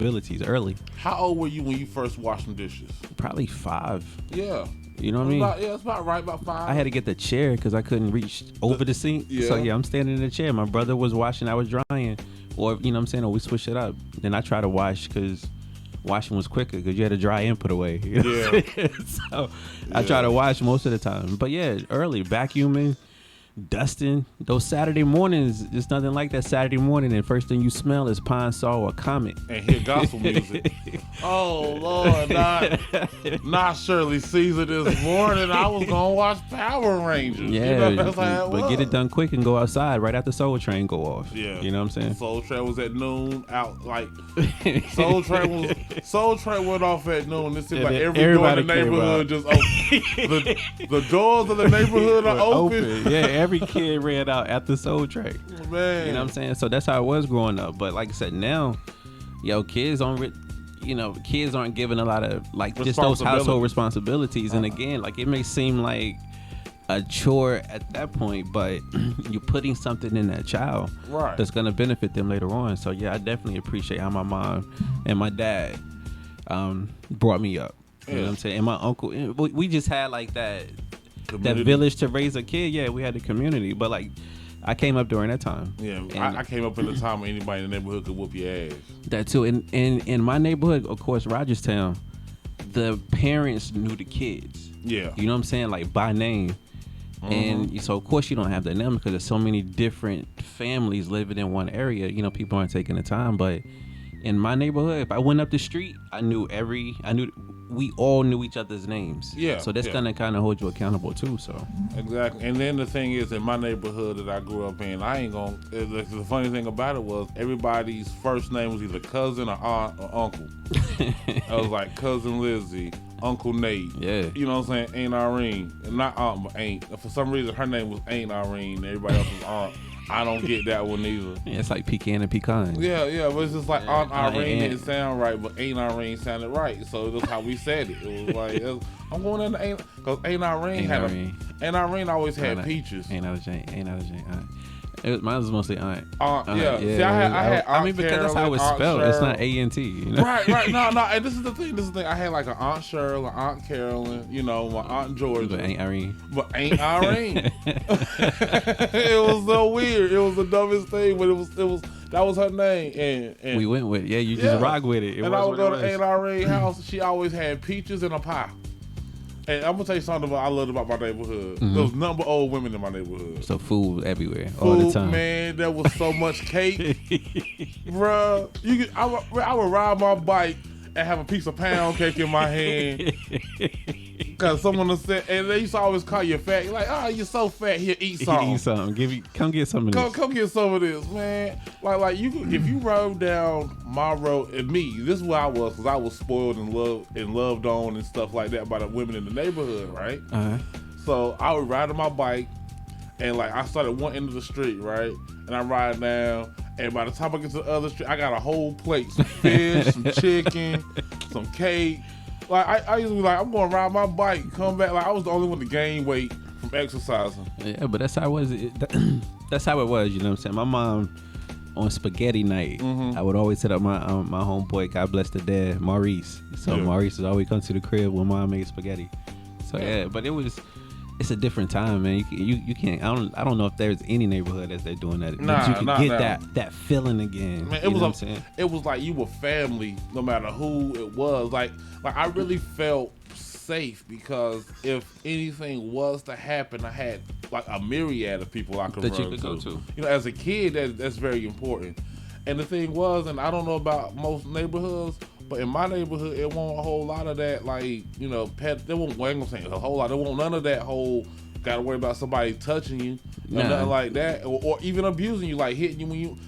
responsibilities early. How old were you when you first washed some dishes? Probably 5. Yeah. You know what I mean? Yeah, it's about right, about 5. I had to get the chair because I couldn't reach over the sink. Yeah. So yeah, I'm standing in the chair. My brother was washing, I was drying, or you know what I'm saying, or we switched it up. Then I try to wash because washing was quicker because you had to dry and put away. You know Yeah. So I try to wash most of the time. But yeah, early vacuuming, dusting. Those Saturday mornings, it's nothing like that Saturday morning, and first thing you smell is Pine Sol or Comet. And hear gospel music. Oh Lord, not Shirley Caesar this morning. I was gonna watch Power Rangers. Yeah, you know, that's how it but was. get it done quick and go outside right after Soul Train go off. Yeah, you know what I'm saying. Soul Train was at noon. Out like Soul Train went off at noon. It seemed like every door in the neighborhood just open. the doors of the neighborhood are open. Yeah, every kid ran out after Soul Train. Man, you know what I'm saying. So that's how it was growing up. But like I said, now, kids don't. Kids aren't given a lot of like just those household responsibilities. And again, like it may seem like a chore at that point, but you're putting something in that child that's going to benefit them later on. So yeah, I definitely appreciate how my mom and my dad brought me up. You know what I'm saying? And my uncle, we just had like that village to raise a kid. Yeah, we had the community, but like I came up during that time. Yeah, I came up in the time when anybody in the neighborhood could whoop your ass. That too. And in my neighborhood, of course, Rogerstown, the parents knew the kids. Yeah. You know what I'm saying? Like by name. And so, of course, you don't have that now because there's so many different families living in one area. You know, people aren't taking the time. But in my neighborhood, if I went up the street, we all knew each other's names. Yeah. So that's gonna kind of hold you accountable too. So exactly. And then the thing is, in my neighborhood that I grew up in, the funny thing about it was everybody's first name was either cousin or aunt or uncle. I was like cousin Lizzie, Uncle Nate. Yeah. You know what I'm saying? Aunt Irene. And not aunt, but Aunt. For some reason, her name was Aunt Irene. Everybody else was aunt. I don't get that one either. Yeah, it's like pecan and pecan. Yeah, but it's just like Aunt Irene didn't sound right, but Aunt Irene sounded right. So that's how we said it. It was like, I'm going into Aunt, because Aunt Irene always had peaches. Ain't out of Jane. Mine was mostly aunt. Yeah. See, I had Aunt because Carolyn, that's how it's spelled. It's not A-N-T. You know? Right. No. And this is the thing. I had like an Aunt Cheryl, an Aunt Carolyn, my Aunt Georgia. But Aunt Irene. It was so weird. It was the dumbest thing, but that was her name. And we went with it. Yeah, you just rock with it. And I would go to Aunt Irene's house. She always had peaches and a pie. And I'm gonna tell you something I loved about my neighborhood. There was number old women in my neighborhood. So food everywhere, all the time. Man, there was so much cake, bruh. I would ride my bike and have a piece of pound cake in my hand. Cause someone said, and they used to always call you fat. You're like, oh, you're so fat. Here, eat something. Eat something. Come get some of this. Come get some of this, man. Like if you rode down my road, and this is where I was, cause I was spoiled and loved on and stuff like that by the women in the neighborhood, right? So I would ride on my bike, and like I started one end of the street, right, and I ride down. And by the time I get to the other street, I got a whole plate, some fish, some chicken, some cake. Like I used to be like, I'm going to ride my bike, come back. Like I was the only one to gain weight from exercising. Yeah, but that's how it was. That's how it was. You know what I'm saying? My mom on spaghetti night, I would always hit up my homeboy, God bless the dad, Maurice. So Maurice would always come to the crib when mom made spaghetti. So yeah, but it's a different time, man. You can't. I don't know if there's any neighborhood that they're doing that. But you can get that feeling again. Man, it was like you were family, no matter who it was. Like I really felt safe because if anything was to happen, I had like a myriad of people I could that run you could go to. As a kid, that's very important. And the thing was, and I don't know about most neighborhoods, but in my neighborhood, it wasn't a whole lot of that, like, pet. There wasn't, well, I'm gonna say a whole lot. There wasn't none of that whole, gotta worry about somebody touching you, or nothing like that, or even abusing you, like hitting you when you,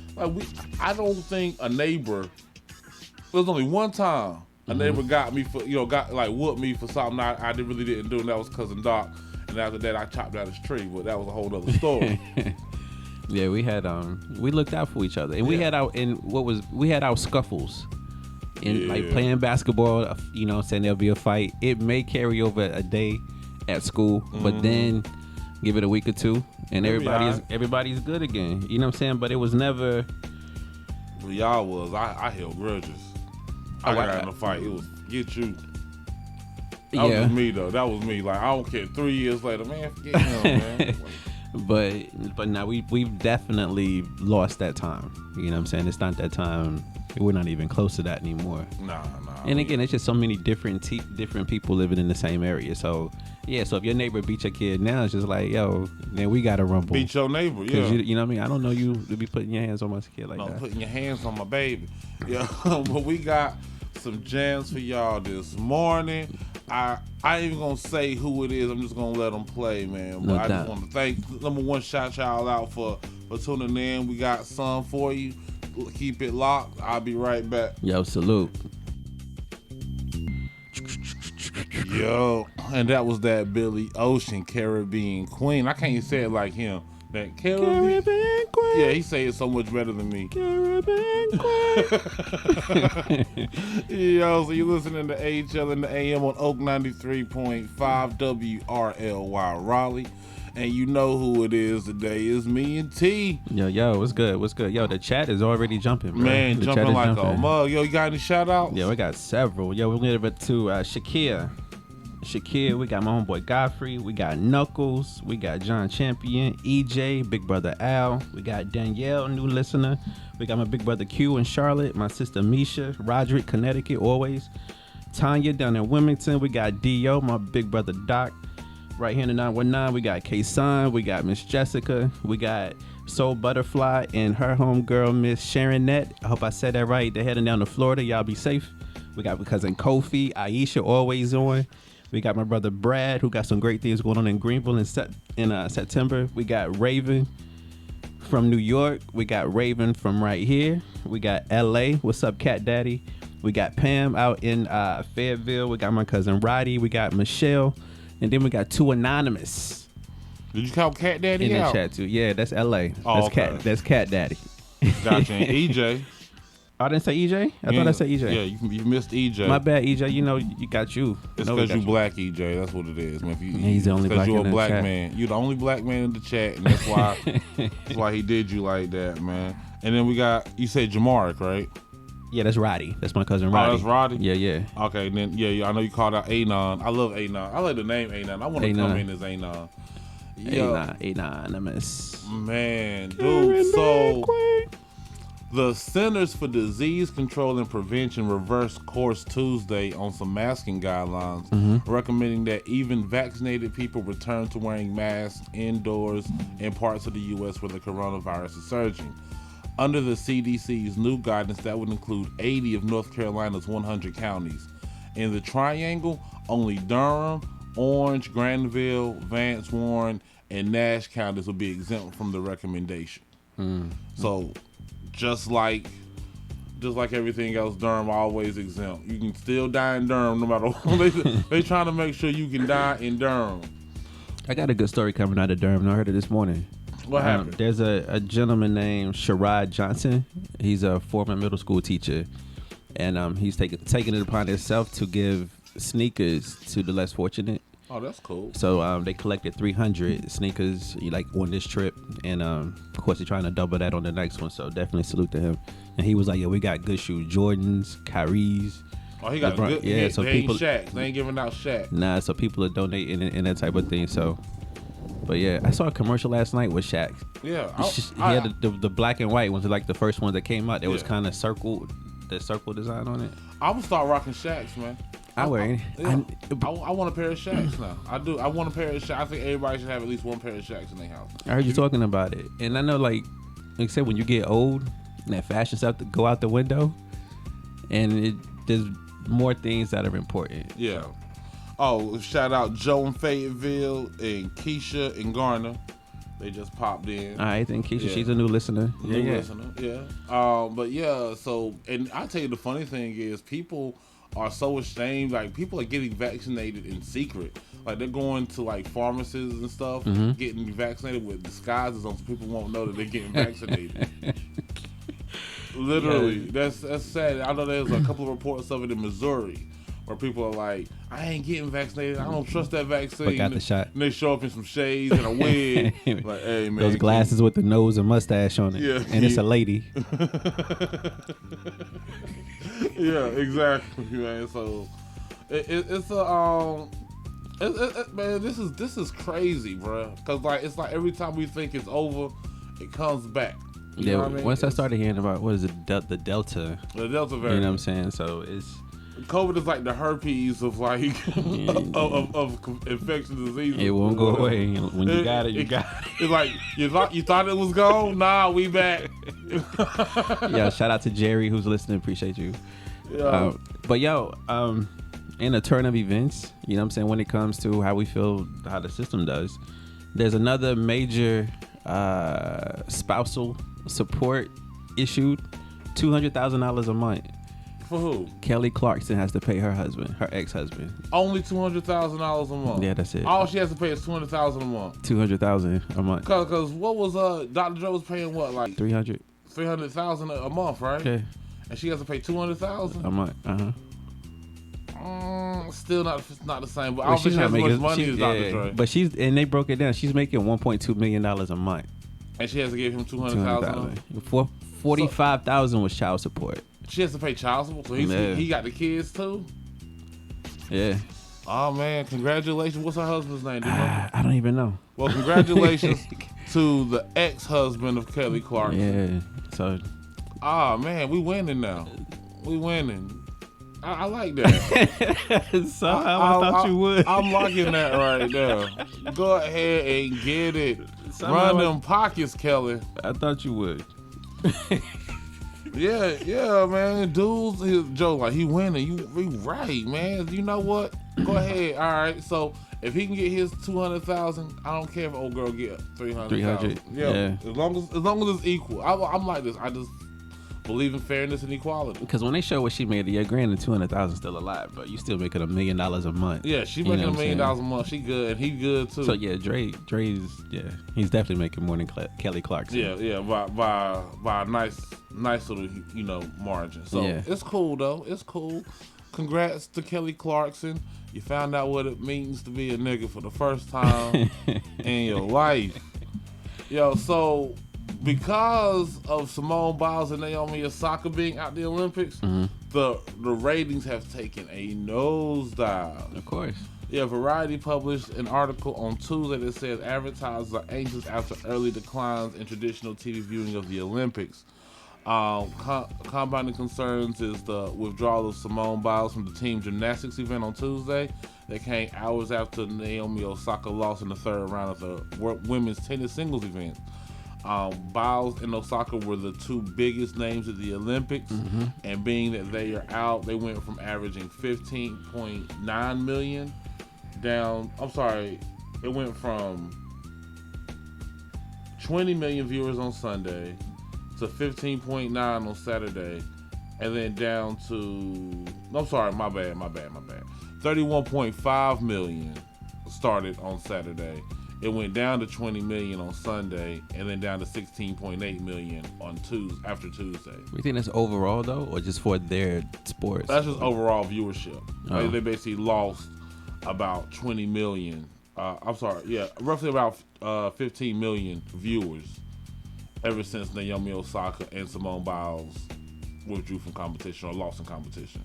I don't think a neighbor, there was only one time a neighbor got me for, whooped me for something I really didn't do, and that was Cousin Doc. And after that, I chopped out his tree, but that was a whole other story. Yeah, we had, we looked out for each other, and we had our scuffles. And like playing basketball, saying there'll be a fight. It may carry over a day at school, but then give it a week or two, and everybody's good again. You know what I'm saying? But it was never. Well, y'all was. I held grudges. I got in a fight. It was get you. That was me though. That was me. Like, I don't care. 3 years later, man, forget him, man. But now we've definitely lost that time. You know what I'm saying? It's not that time. We're not even close to that anymore. Nah. And again, it's just so many different people living in the same area. So yeah, so if your neighbor beat your kid now, it's just like, yo, then we got to rumble. Beat your neighbor, yeah. You know what I mean? I don't know you to be putting your hands on my kid like that. No, putting your hands on my baby. Yeah, but we got some jams for y'all this morning. I ain't even gonna say who it is. I'm just gonna let them play, man. But I just want to thank, number one, shout y'all out for tuning in. We got some for you. Keep it locked. I'll be right back. Yo, salute. Yo, and that was that Billy Ocean, Caribbean Queen. I can't even say it like him. That Caribbean Queen. Yeah, he say it so much better than me. Caribbean Queen. Yo, so you listening to HL in the AM on Oak 93.5 WRLY Raleigh. And you know who it is today. It's me and T. Yo, what's good? Yo, the chat is already jumping, bro. Man, jumping like a mug. Yo, you got any shout outs? Yeah, we got several. Yo, we're going to Shakir, we got my homeboy Godfrey, we got Knuckles, we got John Champion, EJ, Big Brother Al, we got Danielle, new listener, we got my big brother Q in Charlotte, my sister Misha, Roderick, Connecticut, always, Tanya down in Wilmington, we got Dio, my big brother Doc, right here in the 919, we got K-Son, we got Miss Jessica, we got Soul Butterfly and her homegirl Miss Sharonette. I hope I said that right. They're heading down to Florida. Y'all be safe. We got my cousin Kofi, Aisha always on. We got my brother Brad, who got some great things going on in Greenville in September. We got Raven from New York. We got Raven from right here. We got LA. What's up, Cat Daddy? We got Pam out in Fayetteville. We got my cousin Roddy. We got Michelle. And then we got two anonymous. Did you call Cat Daddy in out? the chat too? Yeah, that's LA. Oh, that's Cat Daddy. Gotcha. And EJ. I didn't say EJ? I thought I said EJ. Yeah, you missed EJ. My bad, EJ. You know, you got you. It's because you black, EJ. That's what it is, man. He's the only black in the chat. Because you're a black man. You're the only black man in the chat, and that's why he did you like that, man. And then we got, you said Jamaric, right? Yeah, that's Roddy. That's my cousin Roddy. Oh, that's Roddy? Yeah. Okay, and then, yeah, I know you called out Anon. I love Anon. I like the name Anon. I want to come in as Anon. Anonymous. Man, dude, so the Centers for Disease Control and Prevention reversed course Tuesday on some masking guidelines, recommending that even vaccinated people return to wearing masks indoors in parts of the U.S. where the coronavirus is surging. Under the CDC's new guidance, that would include 80 of North Carolina's 100 counties. In the Triangle, only Durham, Orange, Granville, Vance, Warren, and Nash counties will be exempt from the recommendation. So, just like everything else, Durham always exempt. You can still die in Durham no matter what. They trying to make sure you can die in Durham. I got a good story coming out of Durham. I heard it this morning. What happened? There's a gentleman named Sherrod Johnson. He's a former middle school teacher, and he's taking it upon himself to give sneakers to the less fortunate. Oh, that's cool. So they collected 300 sneakers like on this trip, and of course they're trying to double that on the next one. So definitely salute to him. And he was like, "Yeah, we got good shoes, Jordans, Kyrie's." Oh, he got good. Yeah, so they people, ain't Shaq. They ain't giving out Shaq. Nah, so people are donating and that type of thing. So. But yeah, I saw a commercial last night with Shaq. Yeah, he had the black and white ones, like the first ones that came out. It was kind of circle design on it. I'm gonna start rocking Shaqs, man. I want a pair of Shaqs now. I do. I want a pair of Shaqs. I think everybody should have at least one pair of Shaqs in their house. I heard you talking about it, and I know, like I said, when you get old, that fashion stuff to go out the window, and there's more things that are important. Yeah. Oh, shout out Joe in Fayetteville and Keisha and Garner. They just popped in. All right, then Keisha, she's a new listener. Listener, yeah. But yeah, so, and I tell you the funny thing is people are so ashamed. Like, people are getting vaccinated in secret. Like, they're going to like pharmacies and stuff, getting vaccinated with disguises on so people won't know that they're getting vaccinated. Literally, that's sad. I know there's a couple of reports of it in Missouri. where people are like, I ain't getting vaccinated. I don't trust that vaccine. But got the shot. And they show up in some shades and a wig. Like, hey, man. Those glasses with the nose and mustache on it. Yeah. And it's a lady. Yeah, exactly, man. So it's a man, this is crazy, bro. Cause like it's like every time we think it's over, it comes back. You know what I mean? Once I started hearing about what is it, the Delta variant. You know what I'm saying? So it's COVID is like the herpes of like of infectious diseases. It won't go away. When you got it, you got it. It's like you thought it was gone. Nah, we back. Yeah, shout out to Jerry who's listening. Appreciate you. Yeah. But in a turn of events, you know what I'm saying, when it comes to how we feel, how the system does, there's another major spousal support issued, $200,000 a month. For who? Kelly Clarkson has to pay her ex-husband. Only $200,000 a month. Yeah, that's it. All she has to pay is $200,000 a month. $200,000 a month. Cause what was Dr. Dre was paying what, like $300,000 a month, right? Yeah, And she has to pay $200,000 a month. Still not the same, but I don't think she has as much money as Dr. Dre. But they broke it down. She's making $1.2 million a month. And she has to give him $200,000. $45,000 was child support. She has to pay child support, so he got the kids too. Yeah. Oh man, congratulations! What's her husband's name? I don't even know. Well, congratulations to the ex-husband of Kelly Clarkson. Yeah. So. Ah man, we winning now. We winning. I like that. Somehow I thought you would. I'm liking that right there. Go ahead and get it. Run them pockets, Kelly. I thought you would. Yeah, man. Dudes, Joe, like he winning. You right, man. You know what? Go ahead. All right. So if he can get his $200,000, I don't care if old girl get $300,000. Yeah. As long as it's equal. I'm like this. I just believe in fairness and equality. Because when they show what she made, yeah, granted, $200,000 still a lot, but you still making $1 million a month. Yeah, she making $1 million a month. She good, and he good too. So yeah, Dre's he's definitely making more than Kelly Clarkson. Yeah, by a nice little margin. So it's cool though. It's cool. Congrats to Kelly Clarkson. You found out what it means to be a nigga for the first time in your life. Yo, so because of Simone Biles and Naomi Osaka being out the Olympics, the ratings have taken a nosedive. Of course. Yeah, Variety published an article on Tuesday that says advertisers are anxious after early declines in traditional TV viewing of the Olympics. Combining concerns is the withdrawal of Simone Biles from the team gymnastics event on Tuesday. That came hours after Naomi Osaka lost in the third round of the women's tennis singles event. Biles and Osaka were the two biggest names at the Olympics, and being that they are out, they went from averaging 15.9 million down. It went from 20 million viewers on Sunday to 15.9 on Saturday, and then down to my bad. 31.5 million started on Saturday. It went down to 20 million on Sunday, and then down to 16.8 million on after Tuesday. You think that's overall though, or just for their sports? That's just overall viewership. Oh. They basically lost about 20 million. Roughly about 15 million viewers ever since Naomi Osaka and Simone Biles withdrew from competition or lost in competition.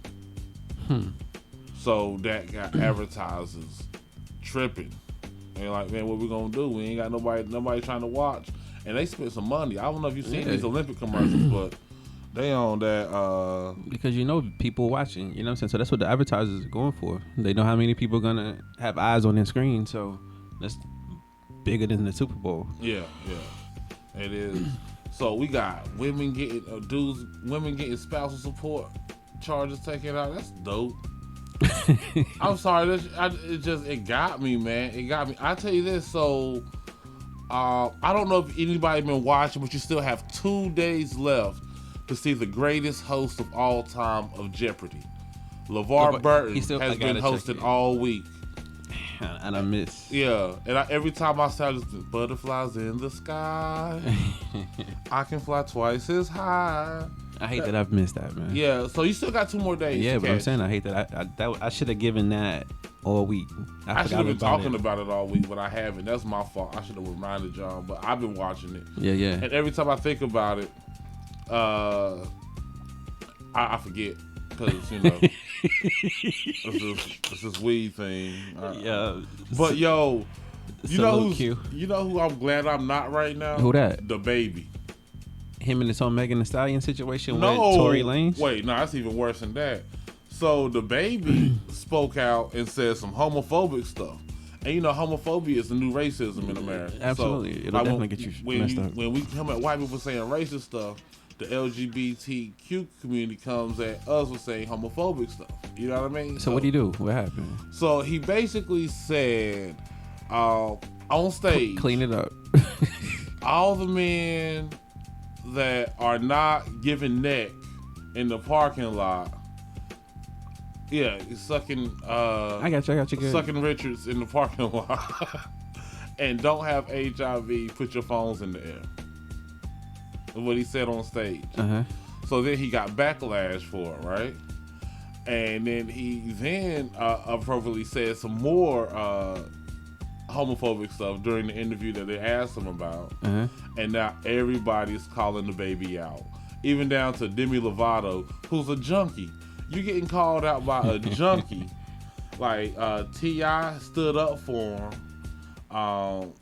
So that got advertisers tripping. And like, man, what we gonna do? We ain't got nobody trying to watch. And they spent some money. I don't know if you've seen these Olympic commercials, but they on that. Because people watching. You know what I'm saying? So that's what the advertisers are going for. They know how many people are gonna have eyes on their screen. So that's bigger than the Super Bowl. Yeah, it is. So we got women getting spousal support charges taken out. That's dope. I'm sorry, it got me, man. It got me. I tell you this, so I don't know if anybody been watching, but you still have 2 days left to see the greatest host of all time of Jeopardy. LeVar Burton has been hosting all week. And I miss. Yeah, and every time I say just butterflies in the sky, I can fly twice as high. I hate that I've missed that, man. Yeah, so you still got 2 more days. Yeah, but I'm saying I hate that. I should have given that all week. I should have been talking about it all week, but I haven't. That's my fault. I should have reminded y'all, but I've been watching it. Yeah. And every time I think about it, I forget. Because, you know, it's this weed thing. Yeah. But, yo, you know who I'm glad I'm not right now? Who that? The Baby. Him and his whole Megan Thee Stallion situation with Tory Lanez? Wait, no, that's even worse than that. So The Baby spoke out and said some homophobic stuff. And you know, homophobia is the new racism in America. Absolutely. So, it'll definitely get you messed up. When we come at white people saying racist stuff, the LGBTQ community comes at us with saying homophobic stuff. You know what I mean? So what do you do? What happened? So he basically said on stage, clean it up. all the men that are not giving neck in the parking lot, sucking. I got you. Good. Sucking Richards in the parking lot, and don't have HIV. Put your phones in the air. That's what he said on stage. So then he got backlash for it, right? And then he appropriately said some more homophobic stuff during the interview that they asked him about. And now everybody's calling the Baby out, even down to Demi Lovato, who's a junkie. You getting called out by a junkie. Like T.I. stood up for him.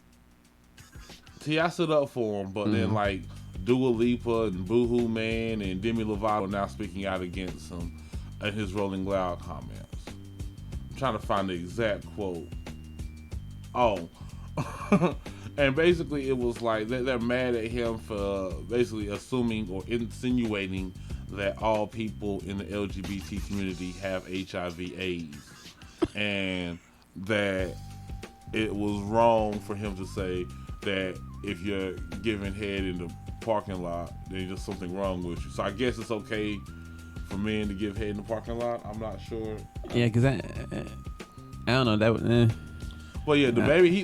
T.I. stood up for him, but then like Dua Lipa and Boohoo Man and Demi Lovato now speaking out against him and his Rolling Loud comments. I'm trying to find the exact quote. And basically it was like they're mad at him for basically assuming or insinuating that all people in the LGBT community have HIV/AIDS, and that it was wrong for him to say that if you're giving head in the parking lot, there's just something wrong with you. So I guess it's okay for men to give head in the parking lot. I'm not sure. Yeah, because I don't know that. But yeah, the Baby,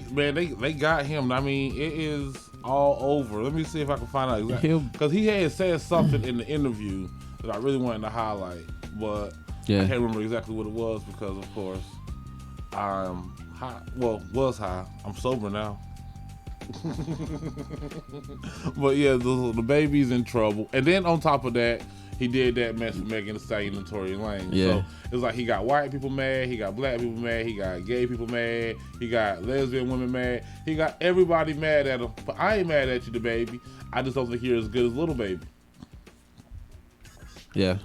they got him. I mean, it is all over. Let me see if I can find out exactly, because he had said something in the interview that I really wanted to highlight, but I can't remember exactly what it was because, of course, I'm high. Well, was high. I'm sober now. But yeah, the Baby's in trouble. And then on top of that, he did that mess with Megan Thee Stallion and Tory Lanez. Yeah. So it's like he got white people mad, he got black people mad, he got gay people mad, he got lesbian women mad, he got everybody mad at him. But I ain't mad at you, the Baby. I just don't think you're as good as Little Baby. Yeah.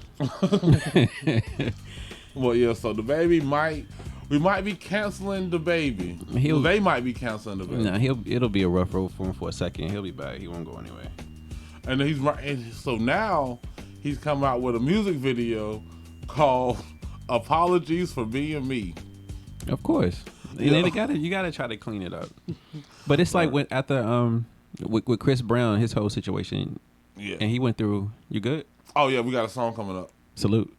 Well, yeah, so the Baby we might be canceling the Baby. They might be canceling the Baby. Nah, it'll be a rough road for him for a second. He'll be back. He won't go anywhere. And he's right. And so now he's come out with a music video called "Apologies for Being Me." Of course, you gotta try to clean it up. But it's like with Chris Brown, his whole situation. Yeah. And he went through. You good? Oh yeah, we got a song coming up. Salute.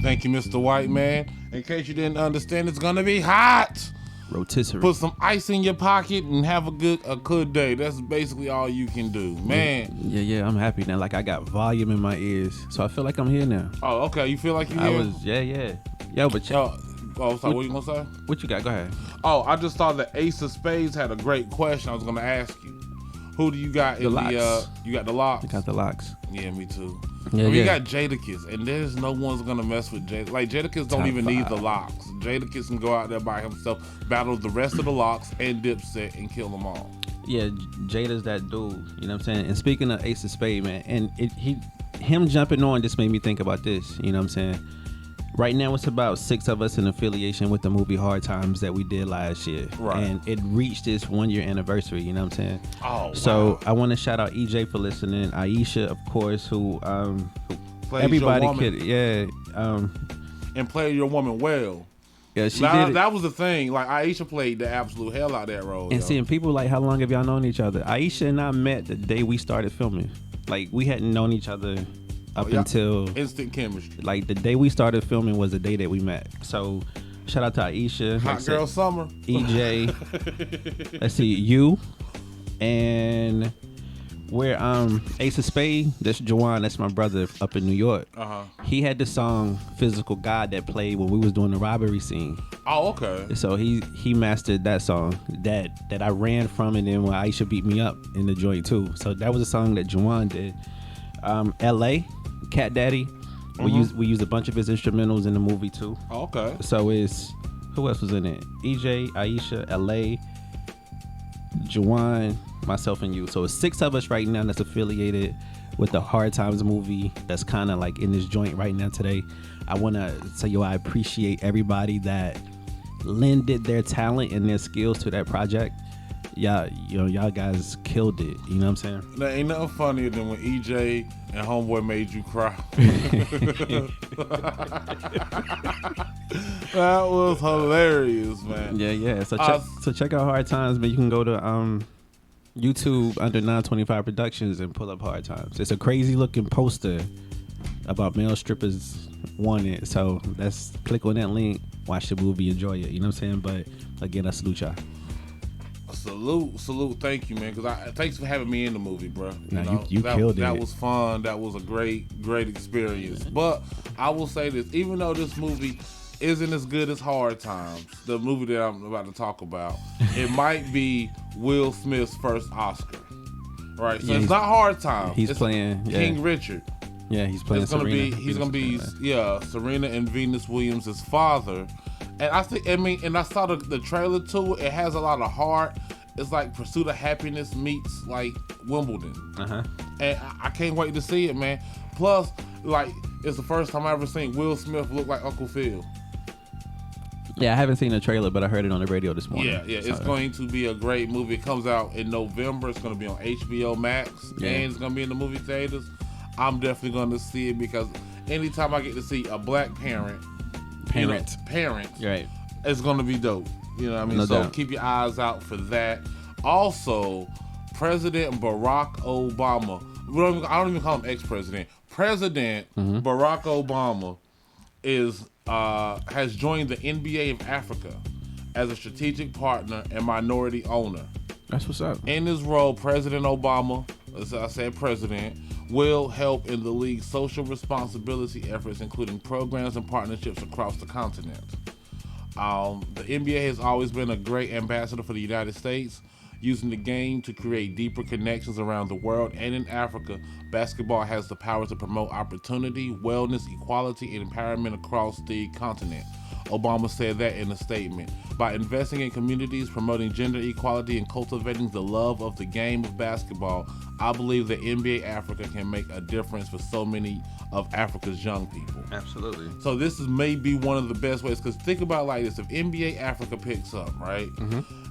Thank you, Mr. White Man. In case you didn't understand, it's gonna be hot. Rotisserie. Put some ice in your pocket and have a good day. That's basically all you can do, man. Yeah. I'm happy now. Like I got volume in my ears, so I feel like I'm here now. Oh, okay. You feel like you're here? Yeah. Yo, but sorry. What you gonna say? What you got? Go ahead. Oh, I just thought that Ace of Spades had a great question. I was gonna ask you. Who do you got in the? You got the locks. I got the locks. Yeah, me too. Yeah, you got Jadakiss, and there's no one's gonna mess with Jadakiss. Like Jadakiss don't even need the locks. Jadakiss can go out there by himself, battle the rest of the locks and Dipset, and kill them all. Yeah, Jada's that dude. You know what I'm saying? And speaking of Ace of Spades, man, and him jumping on just made me think about this. You know what I'm saying? Right now, it's about 6 of us in affiliation with the movie Hard Times that we did last year. Right. And it reached its 1-year anniversary, you know what I'm saying? Oh, so wow. I want to shout out EJ for listening, Aisha, of course, who Plays everybody your woman. could, and play your woman well. Yeah, she did. That was the thing. Like Aisha played the absolute hell out of that role. And seeing people like, how long have y'all known each other? Aisha and I met the day we started filming. Like, we hadn't known each other up until instant chemistry. Like the day we started filming was the day that we met. So shout out to Aisha, Hot Girl Summer, EJ. Let's see, you, and Where Ace of Spade, that's Juwan, that's my brother up in New York. He had the song "Physical God" that played when we was doing the robbery scene. Oh, okay. So he mastered that song that I ran from, and then when Aisha beat me up in the joint too. So that was a song that Juwan did. L.A. Cat Daddy, we used a bunch of his instrumentals in the movie too. Oh, okay. So it's who else was in it? EJ, Aisha, L.A., Juwan, myself, and you. So it's 6 of us right now that's affiliated with the Hard Times movie that's kind of like in this joint right now today. I want to say, I appreciate everybody that lended their talent and their skills to that project. Y'all guys killed it. You know what I'm saying? There ain't nothing funnier than when EJ and Homeboy made you cry. That was hilarious, man. Yeah. So check out Hard Times, man. You can go to YouTube under 925 Productions and pull up Hard Times. It's a crazy looking poster about male strippers wanted. So let's click on that link, watch the movie, enjoy it. You know what I'm saying? But again, I salute y'all. Salute. Thank you, man. Thanks for having me in the movie, bro. You killed it. That was fun. That was a great experience. But I will say this: even though this movie isn't as good as Hard Times, the movie that I'm about to talk about, it might be Will Smith's first Oscar. Right? So it's not Hard Times. He's playing King Richard. Yeah, he's playing. He's gonna be Serena and Venus Williams' father. And I saw the trailer to it. It has a lot of heart. It's like Pursuit of Happiness meets like Wimbledon. And I can't wait to see it, man. Plus, like, it's the first time I ever seen Will Smith look like Uncle Phil. Yeah, I haven't seen the trailer, but I heard it on the radio this morning. Yeah, it's going to be a great movie. It comes out in November. It's going to be on HBO Max, and it's going to be in the movie theaters. I'm definitely going to see it because anytime I get to see a black parent, right, it's going to be dope. You know what I mean? No So doubt. keep your eyes out for that. Also, President Barack Obama. I don't even call him ex-president. President Barack Obama has joined the NBA of Africa as a strategic partner and minority owner. That's what's up. In this role, President Obama, as I said, president, will help in the league's social responsibility efforts, including programs and partnerships across the continent. The NBA has always been a great ambassador for the United States, using the game to create deeper connections around the world. And in Africa, basketball has the power to promote opportunity, wellness, equality, and empowerment across the continent. Obama said that in a statement. By investing in communities, promoting gender equality, and cultivating the love of the game of basketball, I believe that NBA Africa can make a difference for so many of Africa's young people. Absolutely. So this is maybe one of the best ways, because think about it like this: if NBA Africa picks up, right,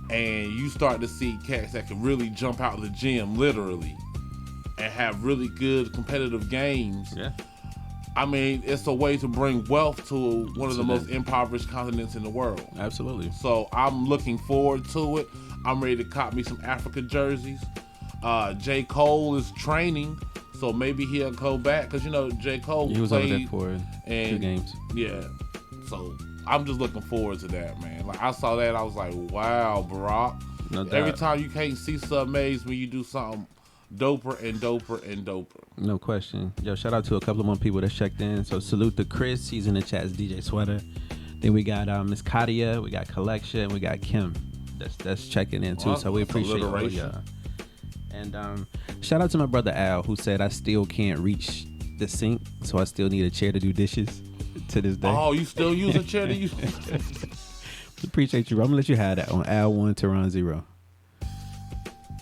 and you start to see cats that can really jump out of the gym, literally, and have really good competitive games. Yeah. I mean, it's a way to bring wealth to one of the most impoverished continents in the world. Absolutely. So I'm looking forward to it. I'm ready to cop me some Africa jerseys. J. Cole is training, so maybe he'll go back, because J. Cole he was played over there for 2 games. Yeah. So I'm just looking forward to that, man. Like, I saw that, I was like, wow, Barack. No doubt. Every time you can't see something amazing when you do something doper and doper and doper. No question. Yo, shout out to a couple of more people that checked in. So salute to Chris. He's in the chat as DJ Sweater. Then we got Miss Katia, we got Collection, we got Kim. That's checking in too. So we appreciate all of y'all. And shout out to my brother Al, who said I still can't reach the sink, so I still need a chair to do dishes to this day. Oh, you still use a chair to use? Appreciate you. I'm gonna let you have that on Al1 Toron 0.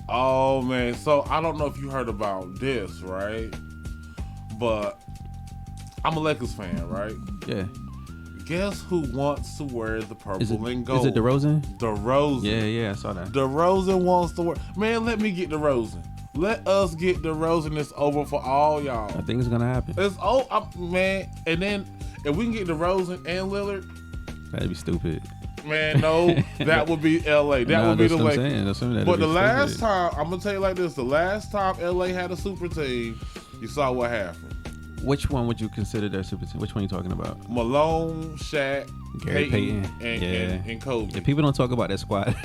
Oh man, so I don't know if you heard about this, right? But I'm a Lakers fan, right? Yeah. Guess who wants to wear the purple and gold? Is it DeRozan? DeRozan. Yeah, I saw that. DeRozan wants to wear. Man, let me get DeRozan. Let us get DeRozan. It's over for all y'all. I think it's gonna happen. It's man. And then if we can get DeRozan and Lillard, that'd be stupid. Man, no, that would be LA. That would be the Lakers. But the last time, I'm gonna tell you like this: the last time LA had a super team, you saw what happened. Which one would you consider their super team? Which one are you talking about? Malone, Shaq, Gary Payton, and Kobe. Yeah, people don't talk about that squad.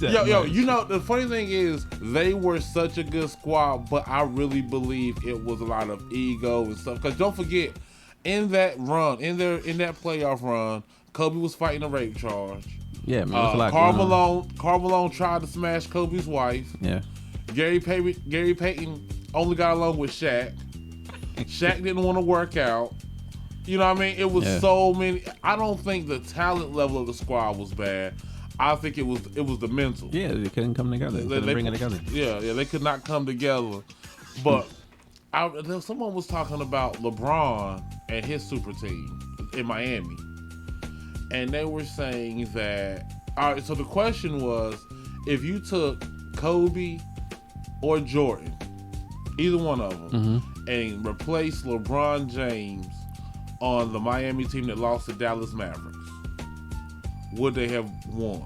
Yo, you know, the funny thing is they were such a good squad, but I really believe it was a lot of ego and stuff. Because don't forget, in that run, in that playoff run, Kobe was fighting a rape charge. Yeah, man, there's a lot going on. Karl Malone tried to smash Kobe's wife. Yeah. Gary Payton only got along with Shaq. Shaq didn't want to work out. You know what I mean? It was so many. I don't think the talent level of the squad was bad. I think it was the mental. Yeah, they couldn't come together. They couldn't bring it together. Yeah, they could not come together. But someone was talking about LeBron and his super team in Miami. And they were saying that, all right, so the question was, if you took Kobe or Jordan, either one of them, and replaced LeBron James on the Miami team that lost to Dallas Mavericks, would they have won?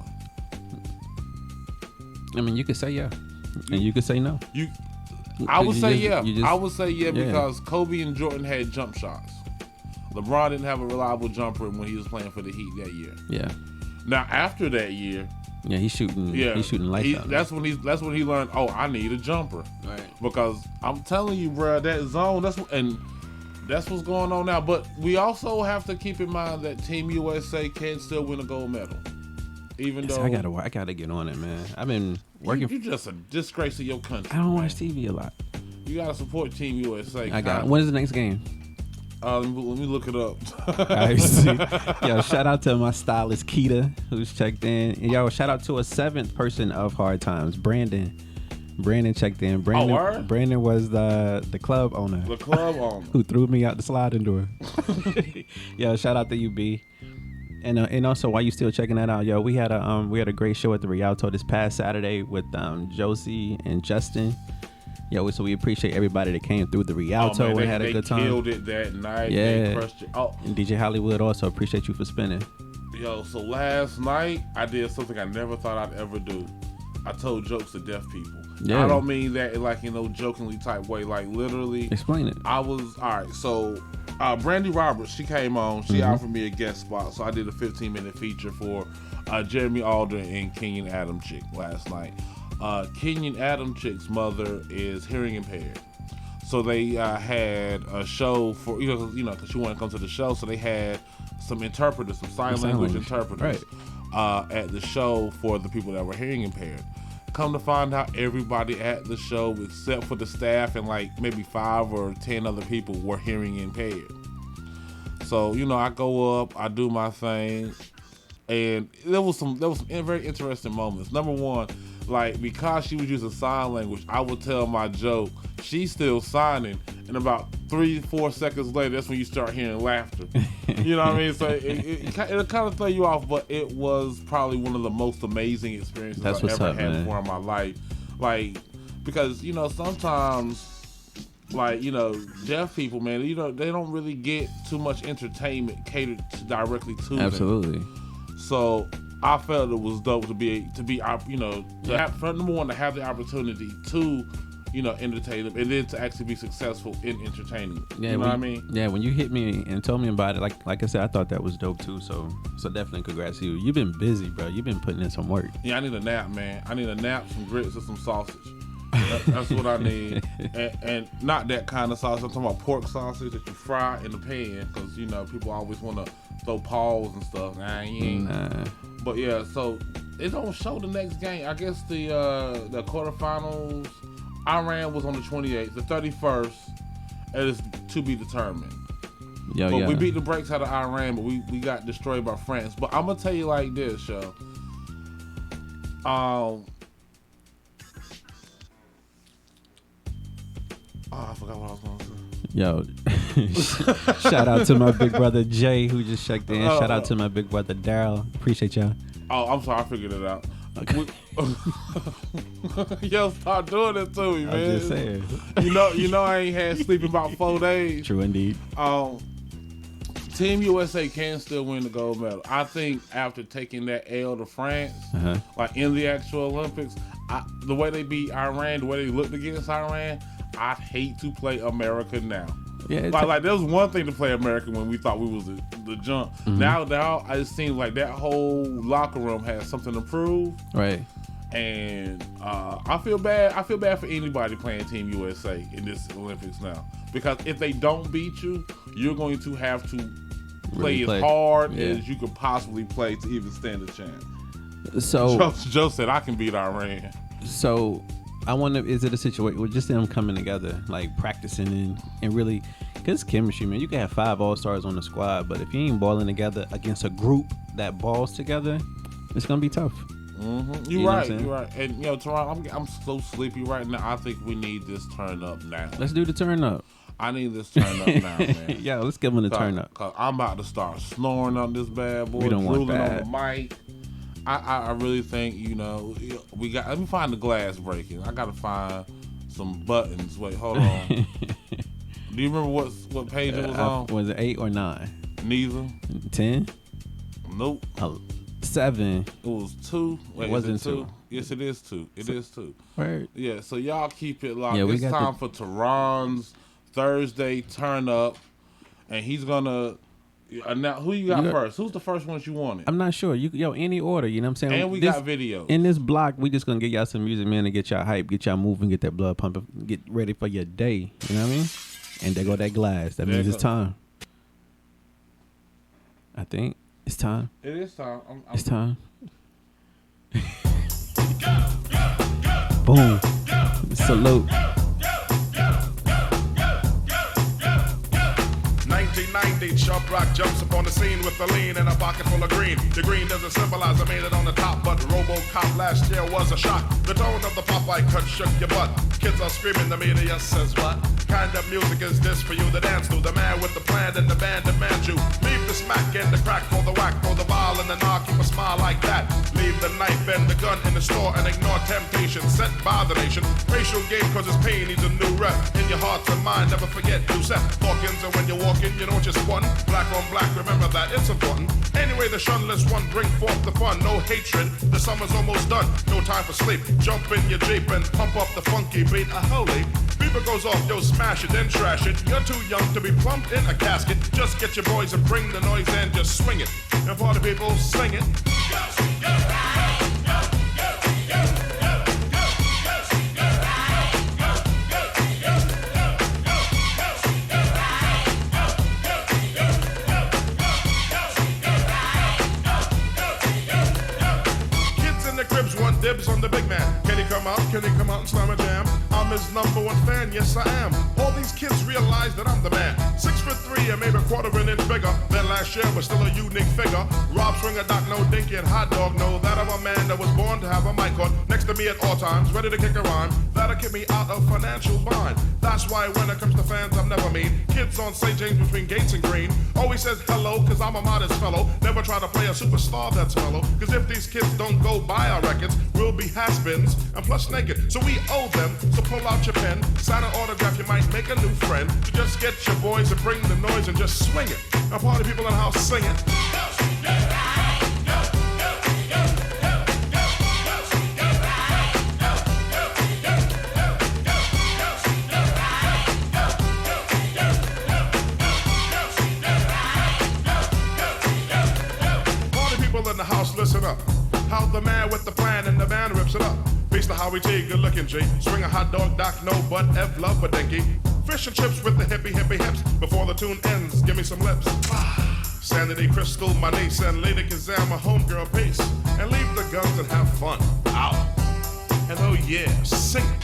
I mean, you could say yeah, and you could say no. I would say yeah. I would say yeah because Kobe and Jordan had jump shots. LeBron didn't have a reliable jumper when he was playing for the Heat that year. Yeah. Now after that year, he's shooting. Yeah, he's shooting lights out. That's when he learned. Oh, I need a jumper. Right. Because I'm telling you, bro, that zone. That's what's going on now. But we also have to keep in mind that Team USA can still win a gold medal, even though I gotta get on it, man. I've been working. You're just a disgrace to your country. I don't watch TV a lot. You gotta support Team USA. I got it. When is the next game? Let me look it up. I see. Yo, shout out to my stylist Keita, who's checked in. And yo, shout out to a 7th person of Hard Times, Brandon. Brandon checked in. Brandon was the club owner. The club owner who threw me out the sliding door. Yo, shout out to you, B. And also, while you still checking that out, yo, we had a great show at the Rialto this past Saturday with Josie and Justin. Yo, so we appreciate everybody that came through the Rialto and had a good time. They killed it that night. Yeah. They crushed it. And DJ Hollywood also appreciate you for spinning. Yo, so last night I did something I never thought I'd ever do. I told jokes to deaf people. Yeah. I don't mean that in like, jokingly type way. Like literally. Explain it. All right. So Brandy Roberts, she came on. She offered me a guest spot. So I did a 15-minute feature for Jeremy Alder and Kenyon Adamczyk last night. Kenyon Adamczyk's mother is hearing impaired. So they had a show for, because she wanted to come to the show. So they had some interpreters, some sign language interpreters at the show for the people that were hearing impaired. Come to find out, everybody at the show, except for the staff and like maybe 5 or 10 other people, were hearing impaired. So, I go up, I do my thing, and there was some very interesting moments. Number one, like, because she was using sign language, I would tell my joke. She's still signing, and about 3-4 seconds later, that's when you start hearing laughter. You know what I mean? So it'll kind of throw you off, but it was probably one of the most amazing experiences I've ever had before in my life. Like, because, sometimes, like, deaf people, man, they don't really get too much entertainment catered directly to them. Absolutely. So I felt it was dope to have, number one, to have the opportunity to, entertain them, and then to actually be successful in entertaining them. Yeah, what I mean? Yeah, when you hit me and told me about it, like I said, I thought that was dope too. So definitely congrats to you. You've been busy, bro. You've been putting in some work. Yeah, I need a nap, man. I need a nap, some grits, and some sausage. That's what I need. And not that kind of sausage. I'm talking about pork sausage that you fry in the pan, because, people always want to throw paws and stuff. Nah. But yeah, so it don't show the next game. I guess the quarterfinals, Iran was on the 28th. The 31st, it is to be determined. We beat the brakes out of Iran, but we got destroyed by France. But I'm gonna tell you like this, yo. I forgot what I was gonna say. Yo, shout out to my big brother Jay, who just checked in. Shout out to my big brother Daryl. Appreciate y'all. Oh, I'm sorry, I figured it out. Okay. Yo, stop doing it to me, man. I'm just saying. I ain't had sleep in about 4 days. True indeed. Team USA can still win the gold medal. I think after taking that L to France, like in the actual Olympics, the way they beat Iran, the way they looked against Iran, I'd hate to play America now. Yeah, like there was one thing to play American when we thought we was the jump. Mm-hmm. Now it seems like that whole locker room has something to prove. Right. And I feel bad. I feel bad for anybody playing Team USA in this Olympics now, because if they don't beat you, you're going to have to play as hard as you could possibly play to even stand a chance. So Joe said I can beat Iran. So I wonder, is it a situation with just them coming together, like practicing and really, because chemistry, man. You can have 5 all-stars on the squad, but if you ain't balling together against a group that balls together, it's gonna be tough. Mm-hmm. You're right. And Toron, I'm so sleepy right now. I think we need this turn up now. Let's do the turn up. I need this turn up now, man. Yeah, let's give them the turn up. Cause I'm about to start snoring on this bad boy. We don't want that. On the mic. I really think we got. Let me find the glass breaking. I gotta find some buttons. Wait, hold on. Do you remember what page it was on? Was it 8 or 9? Neither. 10? Nope. 7. It was 2. Wait, it wasn't 2? Yes, it is 2. It is 2. Right. Yeah. So y'all keep it locked. Yeah, it's time for Toron's Thursday Turn Up, and he's gonna. Now, who you got first? Who's the first ones you wanted? I'm not sure. Any order, you know what I'm saying? And we got video. In this block, we just gonna get y'all some music, man, to get y'all hype, get y'all moving, get that blood pumping, get ready for your day. You know what I mean? And there go that glass. That means it's time. I think it's time. It is time. It's time. Boom. Salute. 1990, Sharp Rock jumps upon the scene with a lean and a pocket full of green. The green doesn't symbolize I made it on the top, but RoboCop last year was a shock. The tone of the Popeye cut shook your butt. Kids are screaming, the media says what? Kind of music is this for you to dance to? The man with the plan and the band demands you. Leave the smack and the crack for the whack, for the ball and the knock, keep a smile like that. Leave the knife and the gun in the store and ignore temptation set by the nation. Racial game cause its pain needs a new rep. In your heart and mind, never forget you set Hawkins, and when you're walking, you know just one. Black on black, remember that, it's important. Anyway, the shunless one bring forth the fun. No hatred, the summer's almost done. No time for sleep. Jump in your Jeep and pump up the funky beat. A holy beeper goes off, yo, smash it, then trash it. You're too young to be plumped in a casket. Just get your boys and bring the noise and just swing it. And for the people, sing it. Dibs on the big man. Can he come out? Can he come out and slam a jam? I'm his #1 fan, yes I am. All these kids realize that I'm the man. 6'3" and maybe a quarter an inch bigger than last year, but still a unique figure. Rob Swinger, Doc, no dinky, and hot dog know that I'm a man that was born to have a mic on next to me at all times, ready to kick a rhyme. That'll keep me out of financial bind. That's why when it comes to fans, I'm never mean. Kids on St. James between Gates and Green always says hello, cause I'm a modest fellow. Never try to play a superstar that's mellow, cause if these kids don't go buy our records, we'll be has-beens and plus naked. So we owe them, so pull out your pen, sign an autograph, you might make a new friend. So just get your boys and bring the noise and just swing it. Now party people in the house sing it. Party people in the house, listen up. How the man with the plan and the band rips it up. Face the Howie T, good looking G. Swing a hot dog, Doc, no butt, F love a dinky. Fish and chips with the hippie hips. Before the tune ends, give me some lips. Sanity Crystal, my niece, and Lady Kazam, my homegirl, peace. And leave the guns and have fun. Out. And oh yeah, sing it.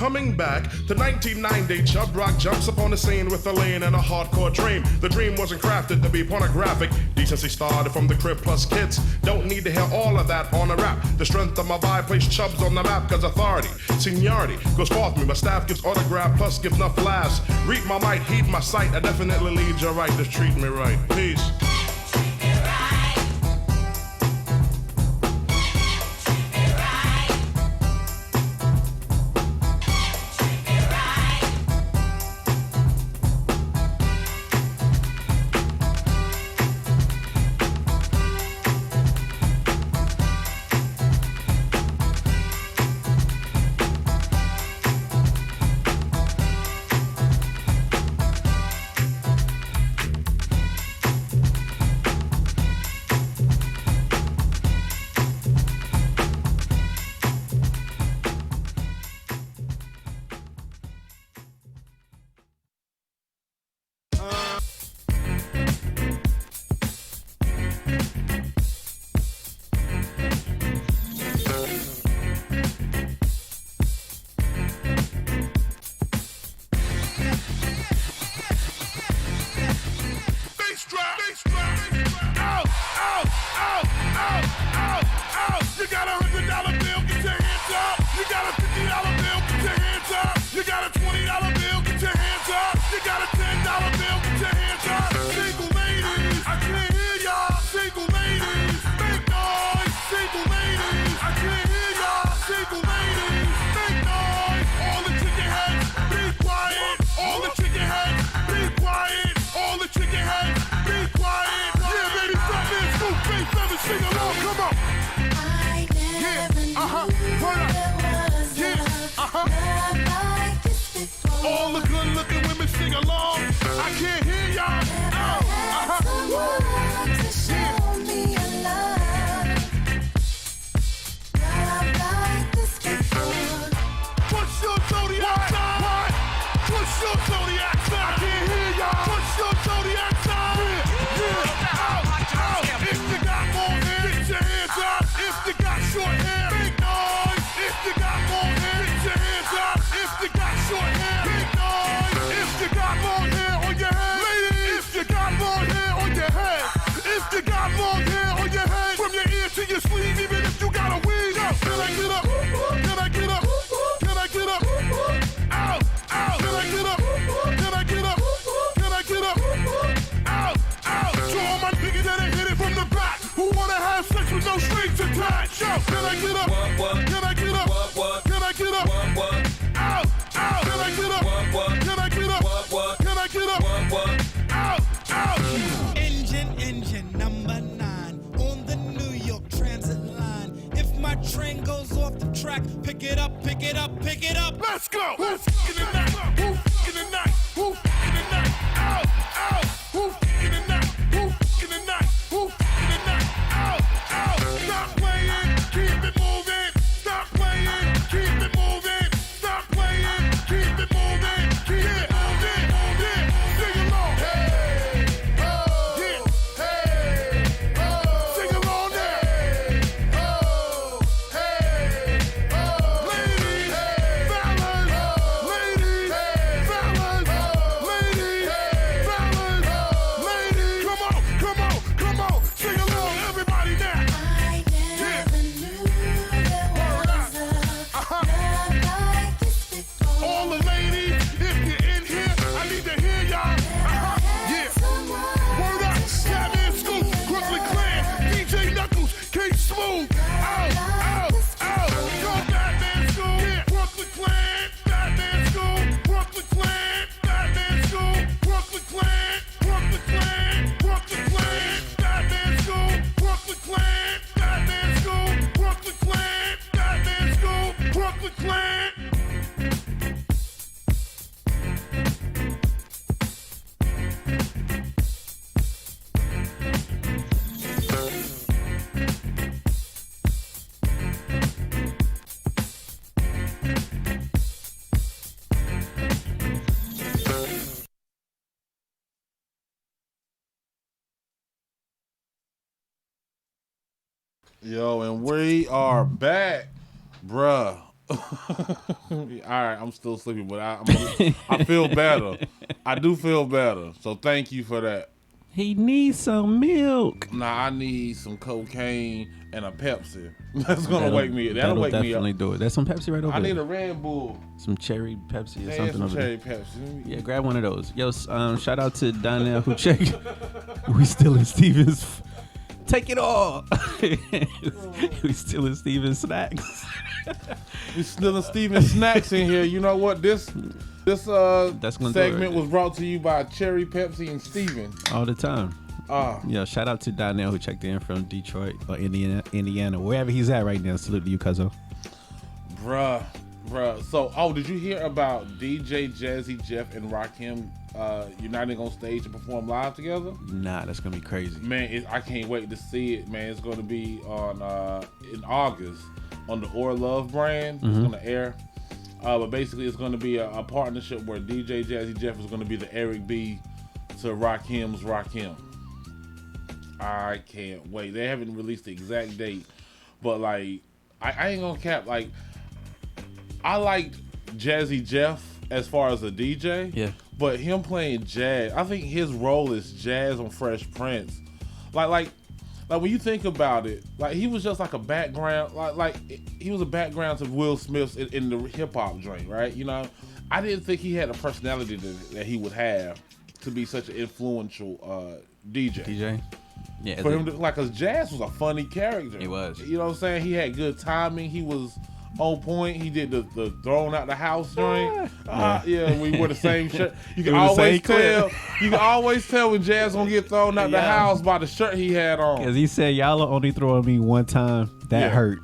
coming back to 1990, Chub Rock jumps upon the scene with a lean and a hardcore dream. The dream wasn't crafted to be pornographic. Decency started from the crib plus kids. Don't need to hear all of that on a rap. The strength of my vibe placed Chubbs on the map, cause authority, seniority goes forth me. My staff gives autograph plus gives enough laughs. Read my mic, heed my sight. I definitely lead you right. Just treat me right. Peace. Yo, and we are back, bruh. All right, I'm still sleeping, but I feel better. I do feel better. So thank you for that. He needs some milk. Nah, I need some cocaine and a Pepsi. That's gonna wake me up. That'll wake me up. Definitely do it. There's some Pepsi right over there. I need a Red Bull. Some cherry Pepsi or something some over cherry there. Pepsi. Yeah, grab one of those. Yo, shout out to Donnell who checked. We still in Steven's. Take it all. We still in Steven's snacks. We still in Steven's snacks in here. You know what? This segment was brought to you by Cherry Pepsi and Steven. All the time. Yeah, shout out to Donnell who checked in from Detroit or Indiana, wherever he's at right now. Salute to you, cuzzo. Bruh. So, did you hear about DJ Jazzy Jeff and Rakim uniting on stage to perform live together? Nah, that's gonna be crazy. Man, I can't wait to see it, man. It's gonna be on in August on the Or Love brand. It's gonna air. But basically, it's going to be a partnership where DJ Jazzy Jeff is going to be the Eric B to Rakim's Rakim. I can't wait. They haven't released the exact date, but like, I ain't gonna cap. Like, I liked Jazzy Jeff as far as a DJ. Yeah. But him playing jazz, I think his role is jazz on Fresh Prince. Like when you think about it, like he was just like a background, like he was a background to Will Smith's in the hip hop joint, right? You know, I didn't think he had a personality that he would have to be such an influential DJ. Yeah. For him to, like, cause Jazz was a funny character. He was. You know what I'm saying? He had good timing. He was on point. He did the thrown out the house joint. Yeah, we wore the same shirt. You can always tell. You can always tell when Jazz gonna get thrown out the house by the shirt he had on. Cause he said y'all are only throwing me one time. That hurt.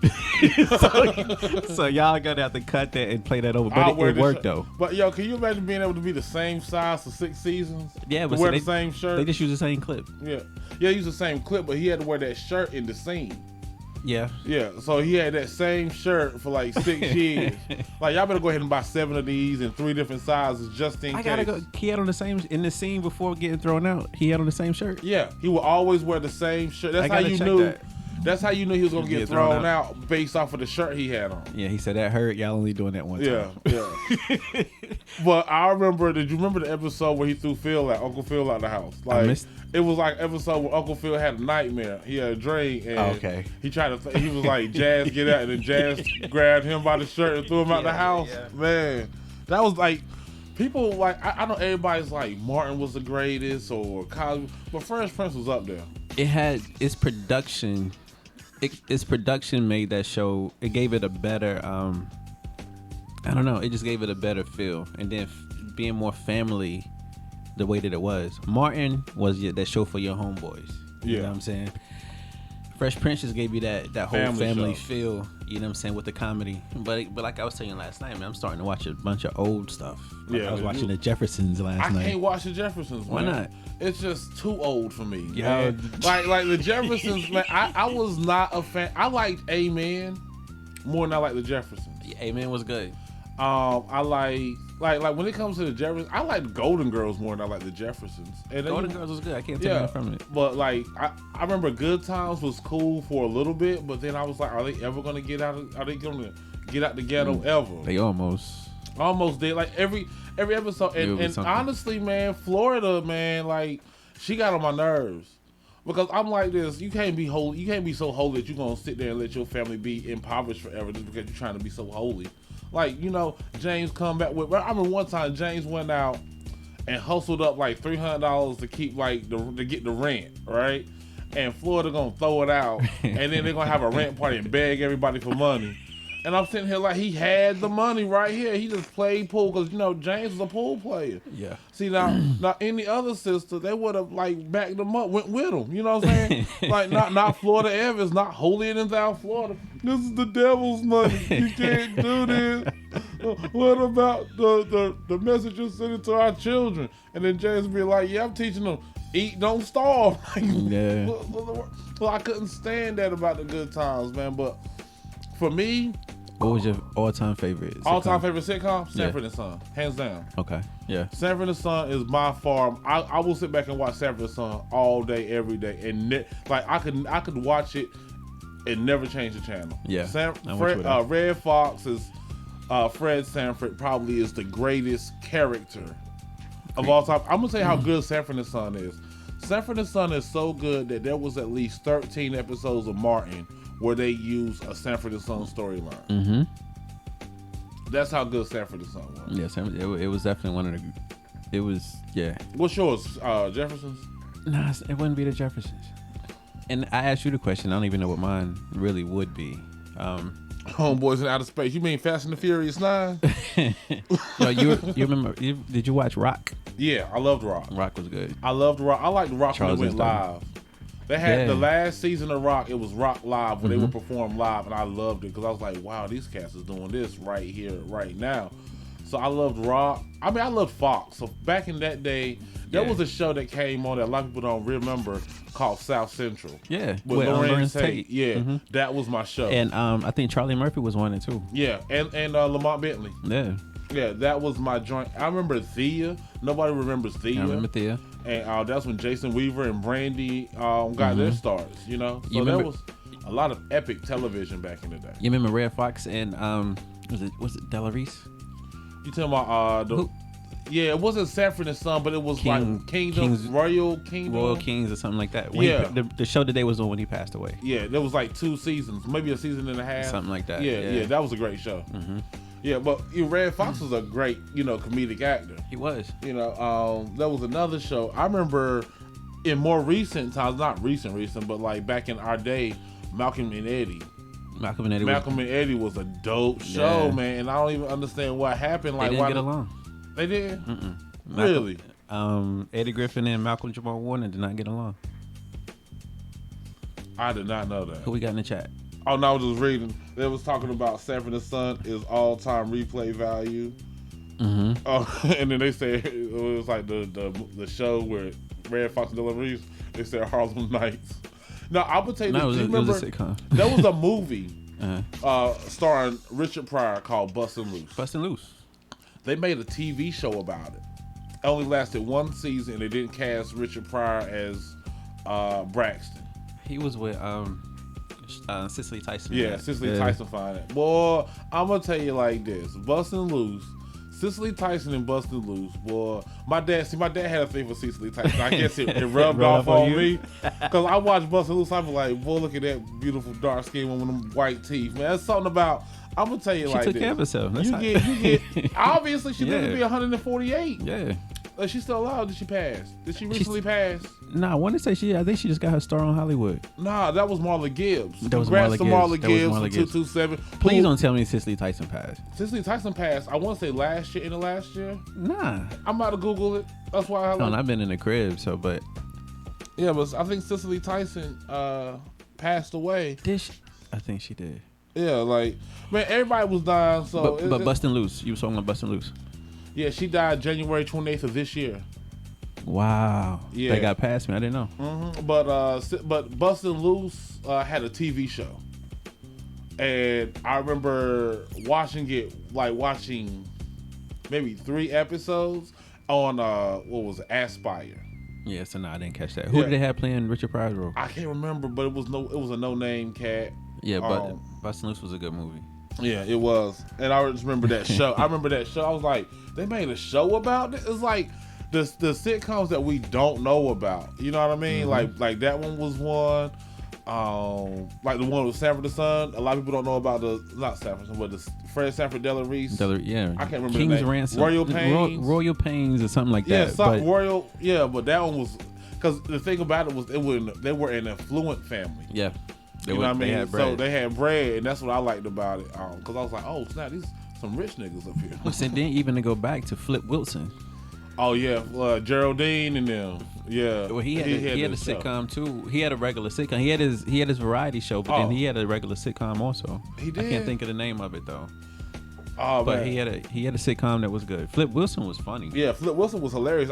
so y'all gonna have to cut that and play that over. But it worked though. But yo, can you imagine being able to be the same size for 6 seasons? Yeah, but wear the same shirt. They just use the same clip. Yeah, use the same clip, but he had to wear that shirt in the scene. Yeah. So he had that same shirt for like 6 years. Like, y'all better go ahead and buy 7 of these in 3 different sizes just in case. I gotta go. He had on the same in the scene before getting thrown out. He had on the same shirt. Yeah, he would always wear the same shirt. That's how you knew. That's how you knew he was gonna get thrown out based off of the shirt he had on. Yeah, he said that hurt. Y'all only doing that one time. Yeah. But I remember. Did you remember the episode where he threw Uncle Phil out the house? Like, it was like episode where Uncle Phil had a nightmare. He had a dream, and he tried to. He was like, "Jazz, get out!" And then Jazz grabbed him by the shirt and threw him out the house. Yeah. Man, that was like. People like I know everybody's like Martin was the greatest or Cosby, but Fresh Prince was up there. It had its production. Its production made that show. It gave it a better. I don't know. It just gave it a better feel, and then being more family, the way that it was. Martin was that show for your homeboys. You know what I'm saying? Fresh Prince just gave you that whole family feel, you know what I'm saying, with the comedy. But like I was telling you last night, man, I'm starting to watch a bunch of old stuff. Like I was watching the Jeffersons last night. I can't watch the Jeffersons, man. Why not? It's just too old for me. Yeah. Like the Jeffersons, man, I was not a fan. I liked Amen more than I like the Jeffersons. Yeah, Amen was good. I like when it comes to the Jeffersons, I like Golden Girls more than I like the Jeffersons. And Golden Girls was good. I can't take that from it. But like I remember Good Times was cool for a little bit, but then I was like, are they ever gonna get out? Are they gonna get out the ghetto ever? They almost did. Like every episode, and honestly, man, Florida, man, like she got on my nerves. Because I'm like this, you can't be holy. You can't be so holy that you're gonna sit there and let your family be impoverished forever just because you're trying to be so holy. Like, you know, James come back with. I remember one time James went out and hustled up like $300 to keep to get the rent, right? And Florida gonna throw it out, and then they're gonna have a rent party and beg everybody for money. And I'm sitting here like he had the money right here. He just played pool because, you know, James was a pool player. Yeah. See, now any other sister, they would have like backed them up, went with them. You know what I'm saying? Like not Florida Evans, not holier than thou Florida. This is the devil's money. You can't do this. What about the message you're sending to our children? And then James would be like, yeah, I'm teaching them eat, don't starve. Yeah. Well, I couldn't stand that about the Good Times, man. But for me, what was your all-time favorite sitcom? All-time favorite sitcom? Sanford and Son, hands down. Okay, yeah. Sanford and Son is by far. I will sit back and watch Sanford and Son all day, every day, and I could watch it and never change the channel. Yeah. Red Fox is Fred Sanford probably is the greatest character of all time. I'm gonna tell you how good Sanford and Son is. Sanford and Son is so good that there was at least 13 episodes of Martin where they use a Sanford and Son storyline. Mm-hmm. That's how good Sanford and Son was. Yes, it was definitely one of the. It was, yeah. What's yours? Jefferson's? Nah, it wouldn't be the Jeffersons. And I asked you the question. I don't even know what mine really would be. Homeboys in Outer Space. You mean Fast and the Furious 9? Yo, you remember? Did you watch Rock? Yeah, I loved Rock. Rock was good. I loved Rock. I liked Rock Charles when it went live. They had the last season of Rock. It was Rock Live where they would perform live, and I loved it because I was like, wow, these cats is doing this right here, right now. So I loved Rock. I mean, I loved Fox. So back in that day, there was a show that came on that a lot of people don't remember called South Central. Yeah, with Lorenz Tate. Yeah, that was my show. And I think Charlie Murphy was one and two. Yeah, and Lamont Bentley. Yeah. Yeah, that was my joint. I remember Thea. Nobody remembers Thea. I remember Thea. And that's when Jason Weaver and Brandy got their starts, you know? So there was a lot of epic television back in the day. You remember Red Fox and, was it Delarice? You talking about, yeah, it wasn't Sanford and Son, but it was like Kingdom, Royal Kings or something like that. Yeah. The show that they was on when he passed away. Yeah, there was like 2 seasons, maybe a season and a half. Something like that. Yeah, that was a great show. Mm-hmm. Yeah, but Red Fox was a great, comedic actor. He was. There was another show. I remember in more recent times, not recent, but like back in our day, Malcolm and Eddie. Malcolm and Eddie was a dope show, man. And I don't even understand what happened. Like, they didn't get along. They did? Really? Eddie Griffin and Malcolm Jamal Warner did not get along. I did not know that. Who we got in the chat? Oh, no, I was just reading. They was talking about Sanford and Son is all-time replay value. Mm-hmm. And then they said it was like the show where Red Fox and Delarice, they said Harlem Nights. Now, I would tell you this. Do you remember? It was a sitcom. There was a movie starring Richard Pryor called Bustin' Loose. Bustin' Loose. They made a TV show about it. It only lasted 1 season, and they didn't cast Richard Pryor as Braxton. He was with Cicely Tyson. Yeah, Cicely Tyson found it. Boy, I'm gonna tell you like this: Bustin' Loose, Cicely Tyson and Bustin' Loose. Boy, my dad had a thing for Cicely Tyson. I guess it rubbed off on me because I watched Bustin' Loose. I was like, boy, look at that beautiful dark skin woman with them white teeth, man. That's something about. I'm gonna tell you like this. She took care of herself. You get. Obviously, she lived to be 148. Yeah. She's still alive. Did she pass? Did she recently pass? Nah, I want to say I think she just got her star on Hollywood. Nah, that was Marla Gibbs. Congrats to Marla Gibbs from 227. Please don't tell me Cicely Tyson passed. Cicely Tyson passed. I want to say last year. Nah. I'm about to Google it. That's why I've been in the crib, but. Yeah, but I think Cicely Tyson passed away. I think she did. Yeah, like, man, everybody was dying. So, but Bustin' Loose, you were talking about Bustin' Loose. Yeah, she died January 28th of this year. Wow. Yeah. They got past me. I didn't know. Mm-hmm. But Bustin' Loose had a TV show, and I remember watching maybe 3 episodes on what was it, Aspire. Yeah, so no, I didn't catch that. Who did they have playing Richard Pryor's role? I can't remember, but it was a no-name cat. Yeah, but Bustin' Loose was a good movie. Yeah, it was. And I just remember that show. I was like, they made a show about it? It's like the sitcoms that we don't know about. You know what I mean? Mm-hmm. Like that one was one. Like the one with Sanford and Son. A lot of people don't know about not Sanford and Son, but the Fred Sanford Delarice. Yeah. I can't remember King's the name. Ransom. Royal Pains. Royal Pains or something like that. Royal. Yeah, but that one was, because the thing about it was they were an affluent family. Yeah. You know what I mean? So they had bread, and that's what I liked about it. Because I was like, oh, snap, these some rich niggas up here. Listen, then even to go back to Flip Wilson. Oh, yeah, Geraldine and them. Yeah. Well, he had a sitcom, too. He had a regular sitcom. He had his variety show, but then he had a regular sitcom also. He did? I can't think of the name of it, though. Oh, but man. he had a sitcom that was good. Flip Wilson was funny. Yeah, Flip Wilson was hilarious.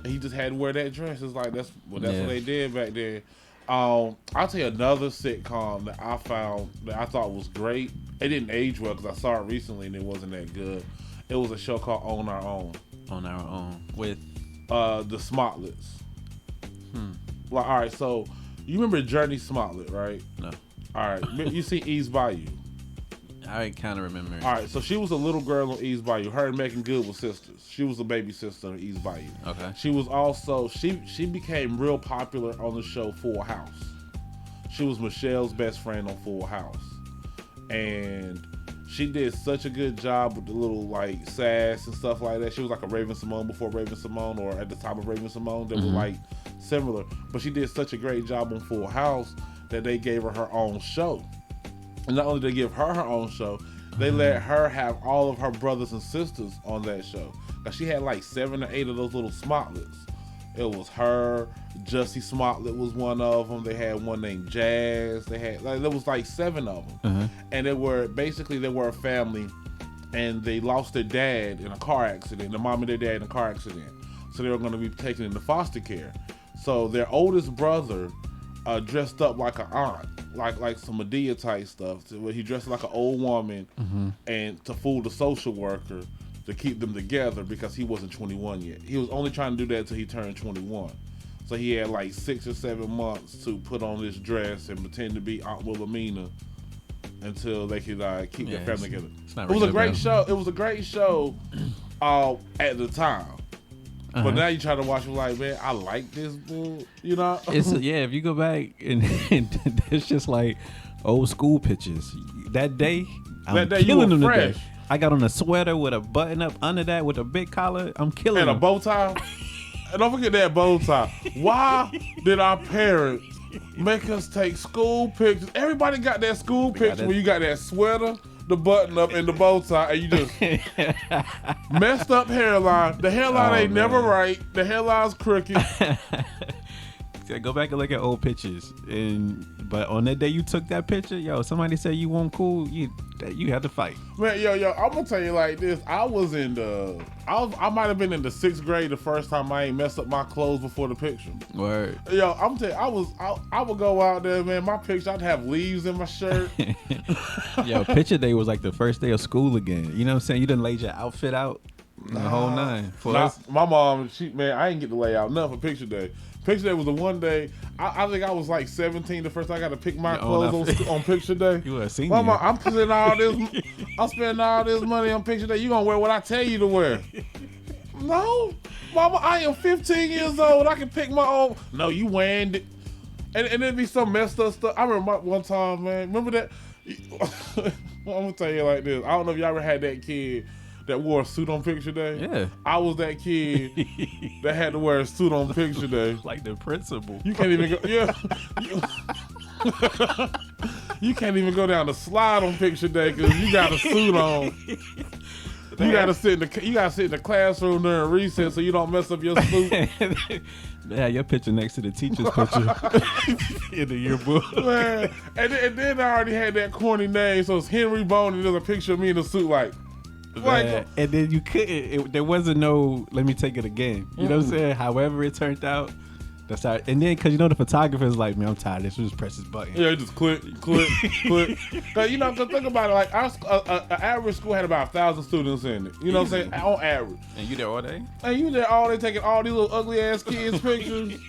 He just had to wear that dress. It's like, that's what they did back then. I'll tell you another sitcom that I found that I thought was great. It didn't age well because I saw it recently and it wasn't that good. It was a show called On Our Own. On Our Own with the Smotlets. Like, all right, so you remember Journey Smollett, right? No. All right, you see Ease Bayou. I kind of remember. All right, so she was a little girl on East Bayou. Her and Megan Good were sisters. She was a baby sister on East Bayou. Okay. She was also she became real popular on the show Full House. She was Michelle's best friend on Full House, and she did such a good job with the little like sass and stuff like that. She was like a Raven Simone before Raven Simone, or at the time of Raven Simone. They were like similar, but she did such a great job on Full House that they gave her own show. And not only did they give her own show, they let her have all of her brothers and sisters on that show. Now, she had like 7 or 8 of those little Smotlets. It was her, Jussie Smollett was one of them. They had one named Jazz. They had there was like 7 of them, and they were a family, and they lost their dad in a car accident. Their mom and their dad in a car accident, so they were going to be taken into foster care. So their oldest brother dressed up like an aunt, like some Medea type stuff. So he dressed like an old woman, and to fool the social worker to keep them together because he wasn't 21 yet. He was only trying to do that until he turned 21. So he had like 6 or 7 months to put on this dress and pretend to be Aunt Wilhelmina until they could keep their family together. It was a great show. It was a great show at the time. But now you try to watch it like, man, I like this bull, you know? If you go back and it's just like old school pictures. That day, I'm killing them today. I got on a sweater with a button up under that with a big collar. I'm killing them. And a bow tie. And don't forget that bow tie. Why did our parents make us take school pictures? Everybody got that school picture where you got that sweater, the button up, and the bow tie, and you just messed up hairline. The hairline ain't never right. The hairline's crooked. Go back and look at old pictures. But on that day you took that picture, somebody said you weren't cool. You had to fight. Man, I'm gonna tell you like this. I might have been in the 6th grade the first time I ain't messed up my clothes before the picture. Word. I'm telling you, I would go out there, man. My picture, I'd have leaves in my shirt. Picture day was like the first day of school again. You know what I'm saying? You done laid your outfit out. The whole 9. My mom, I ain't get to lay out nothing for picture day. Picture day was the one day. I think I was like 17 the first time I got to pick my clothes on picture day. You were a senior. Mama, I'm spending all this money on picture day. You gonna wear what I tell you to wear? No, Mama, I am 15 years old. I can pick my own. No, you wearing it, and it'd be some messed up stuff. I remember one time, man. Remember that? I'm gonna tell you like this. I don't know if y'all ever had that kid that wore a suit on picture day. Yeah. I was that kid that had to wear a suit on picture day. Like the principal. You can't even go. Yeah. You can't even go down the slide on picture day because you got a suit on. You gotta sit in the classroom during recess so you don't mess up your suit. Yeah, your picture next to the teacher's picture in the yearbook. Man, and then I already had that corny name, so it's Henry Boney. There's a picture of me in a suit, like, and then you couldn't. There wasn't no. Let me take it again. You know what I'm saying? However it turned out. That's how. And then because the photographer's like, man, I'm tired of this. You just press this button. Yeah, just click. Cause cause think about it. Like our average school had about 1,000 students in it. You know what I'm saying? On average. And you there all day? And you there all day taking all these little ugly ass kids pictures.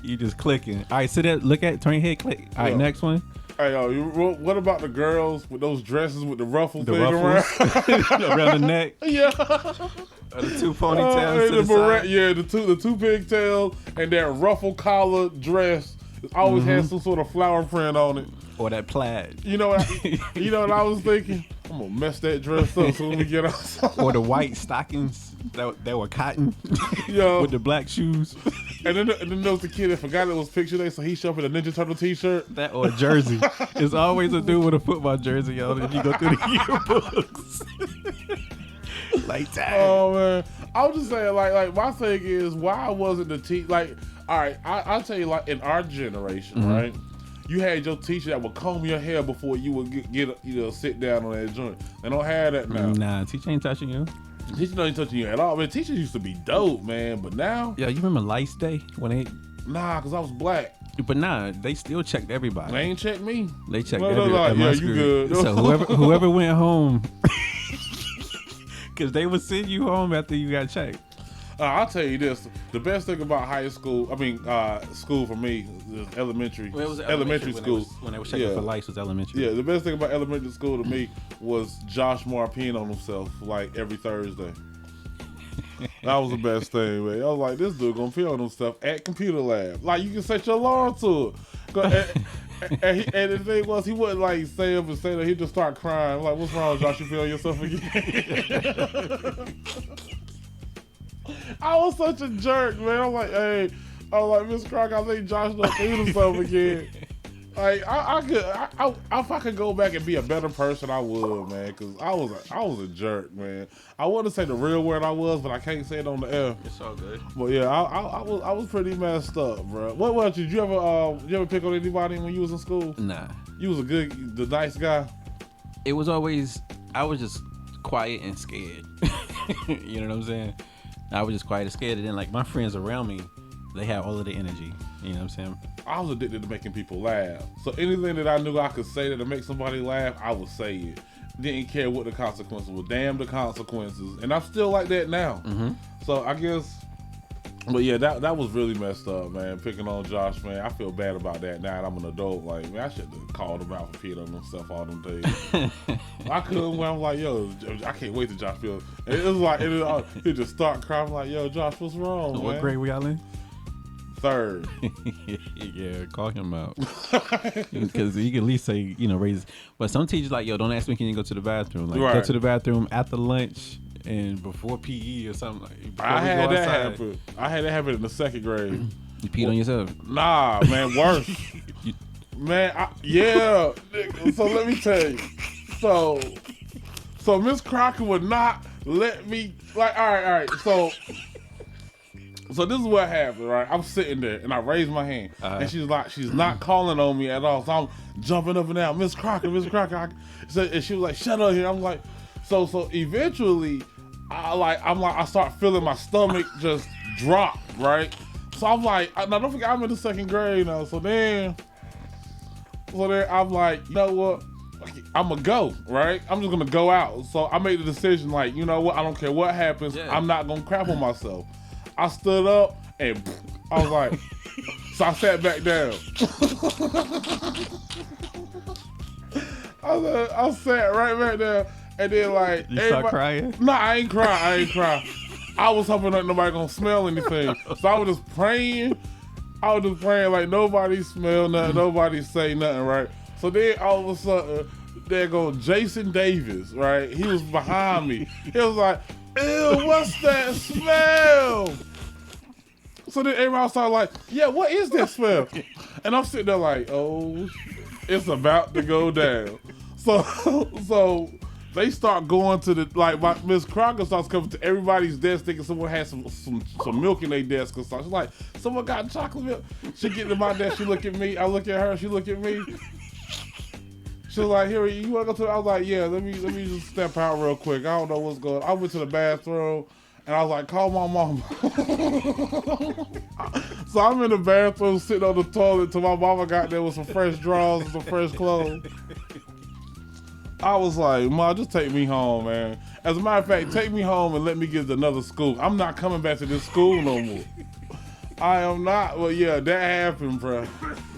You just clicking. All right, sit there. Look at. Turn your head. Click. All right, next one. Hey, what about the girls with those dresses with the ruffle thing around the neck? Yeah. The 2 ponytails to the side. Yeah, the two pigtails and that ruffle collar dress. It always has some sort of flower print on it. Or that plaid. You know what I was thinking? I'm gonna mess that dress up so when we get outside. Or the white stockings that were cotton. Yo. With the black shoes. And then there was the kid that forgot it was picture day, so he showed up in a Ninja Turtle t-shirt. That or a jersey. It's always a dude with a football jersey on if you go through the yearbooks. Like that. Oh man. I was just saying like my thing is why wasn't the like all right, I'll tell you like in our generation, right? You had your teacher that would comb your hair before you would get sit down on that joint. They don't have that now. Nah, teacher ain't touching you. Teacher ain't touching you at all. Man, teachers used to be dope, man. But now, yeah, you remember Lice Day when they? Nah, cause I was black. But nah, they still checked everybody. They ain't checked me. They checked everybody. Yeah, you good. So whoever went home, cause they would send you home after you got checked. I'll tell you this: the best thing about school for me is elementary. Well, it was elementary school. When they were checking for lights was elementary. Yeah, the best thing about elementary school to me was Josh Moore peeing on himself like every Thursday. That was the best thing, man. I was like, this dude gonna pee on himself at computer lab. Like, you can set your alarm to it. And the thing was, he wouldn't like stay up and say that. He'd just start crying. I'm like, what's wrong, Josh? You feeling yourself again? I was such a jerk, man. I'm like, hey, I was like, Miss Croc, I think Josh done peed himself again. Like, if I could go back and be a better person, I would, man, because I was a jerk, man. I want to say the real word I was, but I can't say it on the air. It's all good. But yeah, I was pretty messed up, bro. What about you? Did you ever pick on anybody when you was in school? Nah. You was the nice guy. It was always, I was just quiet and scared. You know what I'm saying? I was just quiet and scared, and then like my friends around me, they had all of the energy. You know what I'm saying? I was addicted to making people laugh. So anything that I knew I could say to make somebody laugh, I would say it. Didn't care what the consequences were. Damn the consequences. And I'm still like that now. Mm-hmm. So I guess, but yeah, that was really messed up, man. Picking on Josh, man. I feel bad about that now that I'm an adult. Like, man, I should have called him out for peeing on himself all them days. I couldn't when I'm like, yo, I can't wait till Josh feels. It was like, he'd just start crying. I'm like, yo, Josh, what's wrong, man? What grade we all in? 3rd. Yeah, call him out. Because you can at least say, raise. But some teachers like, yo, don't ask me, can you go to the bathroom? Like, go to the bathroom after lunch and before PE or something. Like, I had that happen. I had that happen in the 2nd grade. You peed on yourself? Nah, man, worse. Man, yeah. So let me tell you. So Miss Crocker would not let me, like, all right. So this is what happened, right? I'm sitting there and I raise my hand, and she's not calling on me at all. So I'm jumping up and down, Miss Crocker. And she was like, shut up here. I'm like, so eventually, I start feeling my stomach just drop, right? So I'm like, now don't forget I'm in the 2nd grade now. So then I'm like, you know what? I'm gonna go, right? I'm just gonna go out. So I made the decision, like, you know what? I don't care what happens. Yeah. I'm not gonna crap on myself. I stood up and I was like, so I sat back down. I sat right back down, and then like, you start crying? No, I ain't cry. I was hoping that nobody gonna smell anything. So I was just praying like nobody smell nothing, nobody say nothing, right? So then all of a sudden, there goes Jason Davis, right? He was behind me. He was like, ew, what's that smell? So then everybody started like, yeah, what is that smell? And I'm sitting there like, oh, it's about to go down. So they start going to the, like, Miss Crocker starts coming to everybody's desk thinking someone had some milk in their desk or something. She's like, someone got chocolate milk? She get to my desk, she look at me, I look at her, she look at me. She was like, here, you wanna go to the, I was like, yeah, let me just step out real quick. I don't know what's going on. I went to the bathroom and I was like, call my mama. So I'm in the bathroom sitting on the toilet till my mama got there with some fresh drawers and some fresh clothes. I was like, Ma, just take me home, man. As a matter of fact, take me home and let me get to another school. I'm not coming back to this school no more. I am not. Well, yeah, that happened, bro.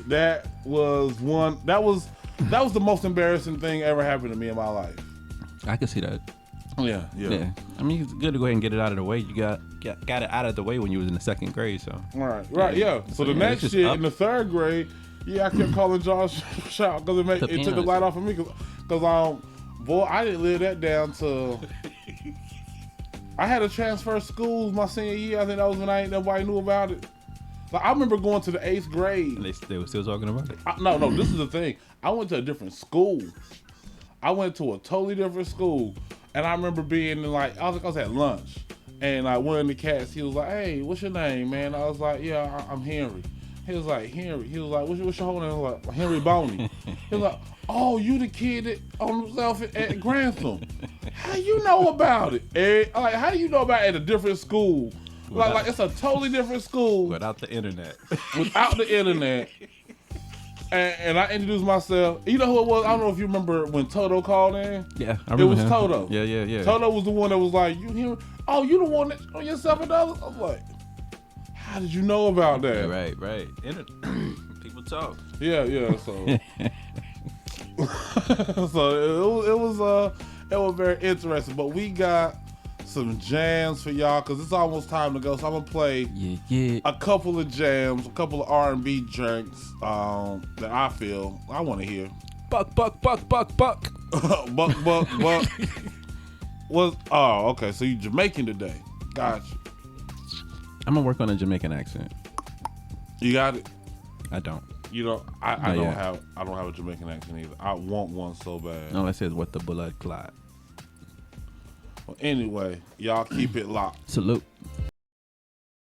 That was the most embarrassing thing ever happened to me in my life. I can see that. Yeah. I mean, it's good to go ahead and get it out of the way. You got it out of the way when you was in the 2nd grade, so. Right, yeah. So the next year in the 3rd grade, I kept calling Josh out because it took the light off of me. Because boy, I didn't live that down till I had to transfer schools my senior year. I think that was when nobody knew about it. Like, I remember going to the 8th grade. And they were still talking about it? No, this is the thing. I went to a different school. I went to a totally different school. And I remember being in, like, I was at lunch. And like one of the cats, he was like, hey, what's your name, man? I was like, yeah, I'm Henry. He was like, Henry. He was like, what's your whole name? I was like, Henry Boney. He was like, oh, you the kid that on himself at Grantham. How you know about it? And, like, how do you know about it at a different school? Like it's a totally different school. Without the internet. Without the internet. And I introduced myself. You know who it was? I don't know if you remember when Toto called in. Yeah, I remember. It was him. Toto. Yeah. Toto was the one that was like, "You hear? Oh, you the one that on your $7?" I was like, "How did you know about that?" Right. People talk. Yeah. So, so it was very interesting. But we got some jams for y'all because it's almost time to go. So I'm gonna play a couple of jams, a couple of R&B drinks that I feel I want to hear. Buck. buck. Okay. So you Jamaican today? Gotcha. I'm gonna work on a Jamaican accent. You got it. I don't. You don't. I don't have a Jamaican accent either. I want one so bad. No, that says what the blood clot. Well, anyway, y'all keep it locked. Salute.